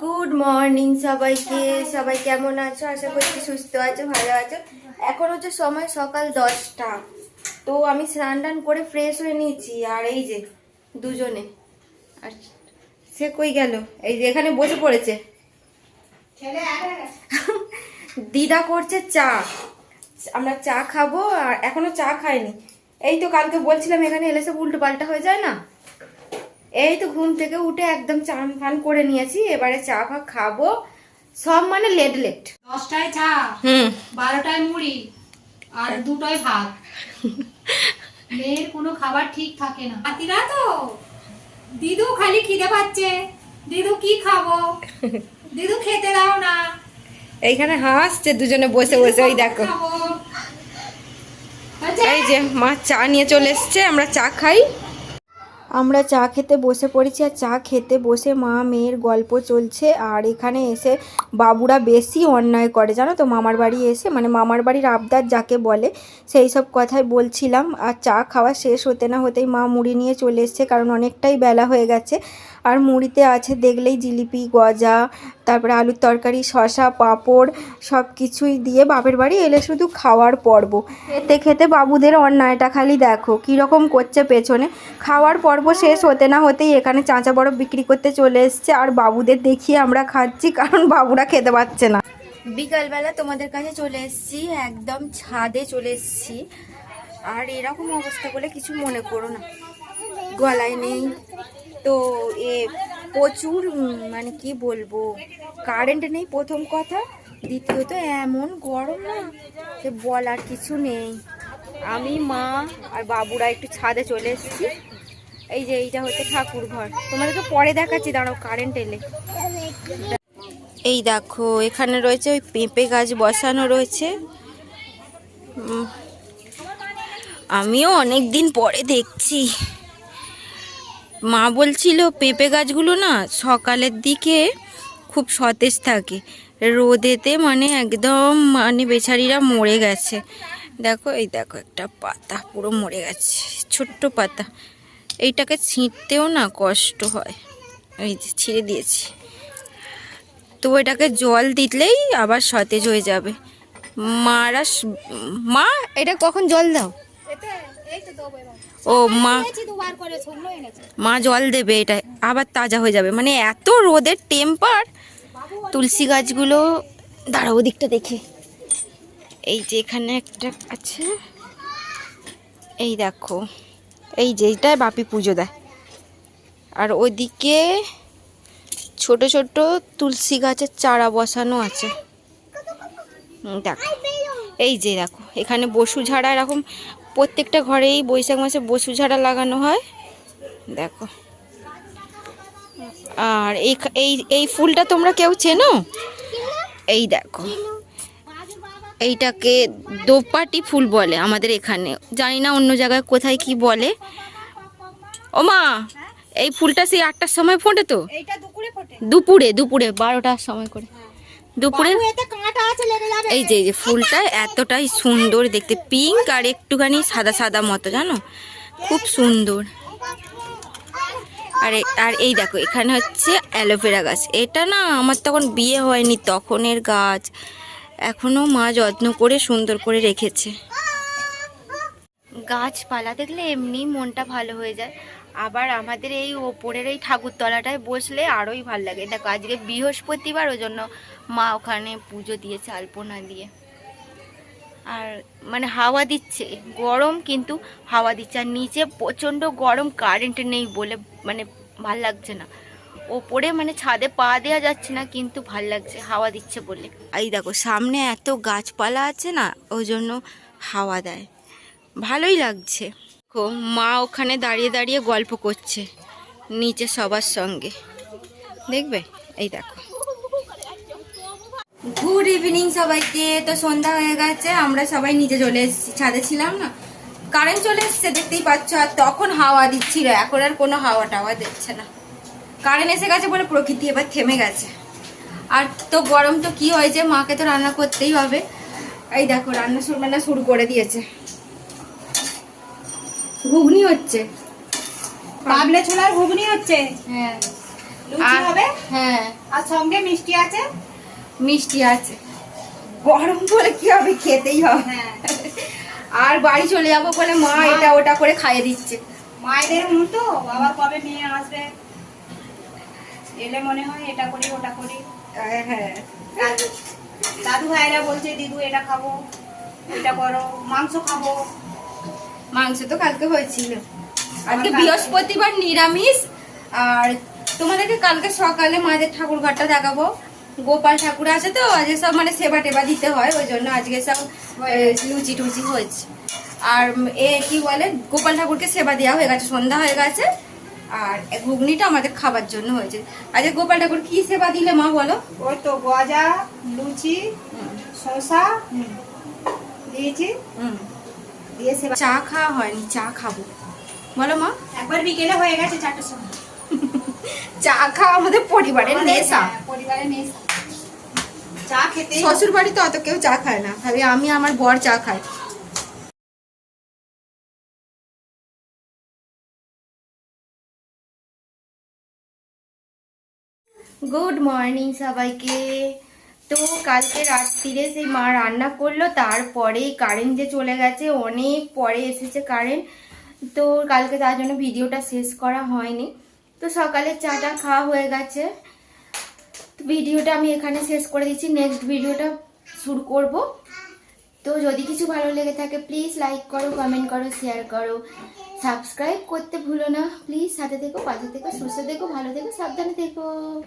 Good morning সবাইকে। সবাই কেমন আছো? আশা করছি সুস্থ আছো, ভালো আছো। এখন হচ্ছে সময় সকাল 10টা। তো আমি স্নান টান করে ফ্রেশ হয়ে নিয়েছি। আর এই যে দুজনে, আর সে কই গেল? এই যে এখানে বসে পড়েছে। দিদা করছে চা, আমরা চা খাবো। আর এখনো চা খাইনি। এই তো কালকে বলছিলাম এখানে এলে সব উল্টো পাল্টা হয়ে যায় না। এই তো ঘুম থেকে উঠে একদম চান ফান করে নিয়েছি, এবারে চা ফা খাবো। সব মানে লেট লেট। 10টায় চা, 12টায় মুড়ি আর 2টায় ভাত। মেয়ের কোনো খাবার ঠিক থাকে না। হাতিরা তো দিদু খালি খিদে পাচ্ছে, দিদু কি খাবো, দিদু খেতে দাও না। এইখানে হাসছে দুজনে বসে বসে। ওই দেখো, এই যে মা চা নিয়ে চলে এসছে, আমরা চা খাই। আমরা চা খেতে বসে পড়েছি। আর চা খেতে বসে মা মেয়ের গল্প চলছে। আর এখানে এসে বাবুরা বেশি অন্যায় করে জানো তো। মামার বাড়ি এসে, মানে মামার বাড়ির আবদার যাকে বলে, সেই সব কথাই বলছিলাম। আর চা খাওয়া শেষ হতে না হতেই মা মুড়ি নিয়ে চলে এসছে, কারণ অনেকটাই বেলা হয়ে গেছে। আর মুড়িতে আছে দেখলেই জিলিপি, গজা, তারপরে আলুর তরকারি, শসা, পাঁপড়, সব কিছুই দিয়ে বাপের বাড়ি এলে শুধু খাওয়ার পর্ব। খেতে খেতে বাবুদের অন্যায়টা খালি দেখো কীরকম করছে পেছনে। খাওয়ার পর্ব শেষ হতে না হতেই এখানে চাঁচা বরফ বিক্রি করতে চলে এসছে। আর বাবুদের দেখিয়ে আমরা খাচ্ছি, কারণ বাবুরা খেতে পাচ্ছে না। বিকালবেলা তোমাদের কাছে চলে এসেছি, একদম ছাদে চলে এসেছি। আর এরকম অবস্থা বলে কিছু মনে করো না, গলায় নেই তো প্রচুর, মানে কি বলবো, কারেন্ট নেই প্রথম কথা, দ্বিতীয়ত এমন গরম না যে বলার কিছু নেই। আমি, মা আর বাবুরা একটু ছাদে চলে এসেছি। এই যে এইটা হচ্ছে ঠাকুর ঘর, তোমাদেরকে পরে দেখাচ্ছি, দাঁড়াও কারেন্ট এলে। এই দেখো এখানে রয়েছে ওই পেঁপে গাছ বসানো রয়েছে। আমিও অনেক দিন পরে দেখছি। মা বলছিল পেঁপে গাছগুলো না সকালের দিকে খুব সতেজ থাকে, রোদেতে মানে একদম মানে বেচারিরা মরে গেছে। দেখো এই দেখো একটা পাতা পুরো মরে গেছে, ছোট্ট পাতা। এইটাকে ছিঁড়তেও না কষ্ট হয়। এই যে ছিঁড়ে দিয়েছি, তো এটাকে জল দিলেই আবার সতেজ হয়ে যাবে। মা এটা কখন জল দাও? ও মা জল দেবে, এটা আবার তাজা হয়ে যাবে। মানে এত রোদের টেম্পার। তুলসী গাছগুলো দাঁড়াও দিকটা দেখে, এই যে এখানে একটা আছে, এই দেখো এই যে এইটায় বাপি পুজো দেয়। আর ওইদিকে ছোট ছোট তুলসী গাছের চারা বসানো আছে। দেখো এই যে দেখো এখানে বসু ঝাড়া, এরকম প্রত্যেকটা ঘরেই বৈশাখ মাসে বসু ঝাড়া লাগানো হয়। দেখো, আর এই এই ফুলটা তোমরা কেউ চেনো? এই দেখো এইটাকে দোপাটি ফুল বলে আমাদের এখানে, জানি না অন্য জায়গায় কোথায় কি বলে। ও মা, এই ফুলটা সেই 8টার সময় ফোটে তো? দুপুরে 12টার সময় করে দুপুরে। এই যে ফুলটা এতটাই সুন্দর দেখতে, পিঙ্ক আর একটুখানি সাদা সাদা মতো, জানো, খুব সুন্দর। আর এই দেখো এখানে হচ্ছে অ্যালোভেরা গাছ। এটা না আমার তখন বিয়ে হয়নি তখনের গাছ, এখনো মা যত্ন করে সুন্দর করে রেখেছে। গাছপালা দেখলে এমনি মনটা ভালো হয়ে যায়। আবার আমাদের এই ওপরের এই ঠাকুরতলাটায় বসলে আরোই ভালো লাগে। দেখো আজকে বৃহস্পতিবার, ওই জন্য মা ওখানে পুজো দিয়েছে আলপনা দিয়ে। আর মানে হাওয়া দিচ্ছে, গরম কিন্তু হাওয়া দিচ্ছে। আর নিচে প্রচণ্ড গরম, কারেন্ট নেই বলে মানে ভাল লাগছে না। ওপরে মানে ছাদে পা দেওয়া যাচ্ছে না, কিন্তু ভাল লাগছে হাওয়া দিচ্ছে বলে। এই দেখো সামনে এত গাছপালা আছে না, ওই জন্য হাওয়া দেয়, ভালোই লাগছে। মা ওখানে দাঁড়িয়ে দাঁড়িয়ে গল্প করছে নিচে সবার সঙ্গে, দেখবে। এই দেখো, গুড ইভিনিং সবাইকে। তো সন্ধ্যা হয়ে গেছে, আমরা সবাই নিচে চলে এসেছি। ছাদে ছিলাম না, কারেন্ট চলে এসছে দেখতেই পাচ্ছ। আর তখন হাওয়া দিচ্ছিল, এখন আর কোনো হাওয়া টাওয়া দিচ্ছে না। কারেন্ট এসে গেছে বলে প্রকৃতি এবার থেমে গেছে। আর তো গরম তো কি হয়েছে, মাকে তো রান্না করতেই হবে। এই দেখো রান্না শুরু করে দিয়েছে, ঘুগনি হচ্ছে, কাবলে ছোলার ঘুগনি হচ্ছে। হ্যাঁ, লুচি হবে, হ্যাঁ আর সঙ্গে মিষ্টি আছে। মিষ্টি আছে, গরম বলে কি হবে, খেতেই হবে। হ্যাঁ, আর বাড়ি চলে যাবো বলে মা এটা ওটা করে খাইয়ে দিচ্ছে। মায়েদের মতো বাবা কবে নিয়ে আসবে, এলে মনে হয় এটা করি ওটা করি। হ্যাঁ, দাদু ভাইরা বলছে দিদু এটা খাবো, এটা করো, মাংস খাবো। মাংস তো কালকে হয়েছিল, আজকে বৃহস্পতিবার নিরামিষ। আর তোমাদেরকে কালকে সকালে মায়েদের ঠাকুর ঘরটা দেখাবো। গোপাল ঠাকুর আছে তো আজকে সব মানে সেবা টেবা দিতে হয়, ওই জন্য আজকে সব লুচি টুচি হয়েছে। আর কি বলে, গোপাল ঠাকুরকে সেবা দেওয়া হয়ে গেছে, সন্ধ্যা হয়ে গেছে। আর ঘুগনিটা আমাদের খাবার জন্য হয়েছে। আজকে গোপাল ঠাকুর কি সেবা দিলে মা বলো? ওই তো গজা, লুচি, শসা দিয়েছি, দিয়ে সেবা। চা খাওয়া হয়নি, চা খাবো, বলো মা। একবার বিকেলে হয়ে গেছে 4টার সময়। চা খাওয়া আমাদের পরিবারের নেশা। পরিবারের নেশা, চা খেতে। শ্বশুর বাড়িতে অত কেউ চা খায় না, খালি আমি আমার বর চা খাই। গুড মর্নিং সবাইকে। তো কালকে রাত্রিরে সেই মা রান্না করলো, তারপরেই কারেন্ট যে চলে গেছে, অনেক পরে এসেছে কারেন্ট। তো কালকে তার জন্য ভিডিওটা শেষ করা হয়নি। তো সকালে চাটা খাওয়া হয়ে গেছে, তো ভিডিওটা আমি এখানে শেষ করে দিচ্ছি, নেক্সট ভিডিওটা শুরু করব। তো যদি কিছু ভালো লেগে থাকে প্লিজ লাইক করো, কমেন্ট করো, শেয়ার করো, সাবস্ক্রাইব করতে ভুলো না প্লিজ। সাথে থেকো, পাশে থেকো, সুস্থ থেকো, ভালো থেকো, সাবধানে থেকো।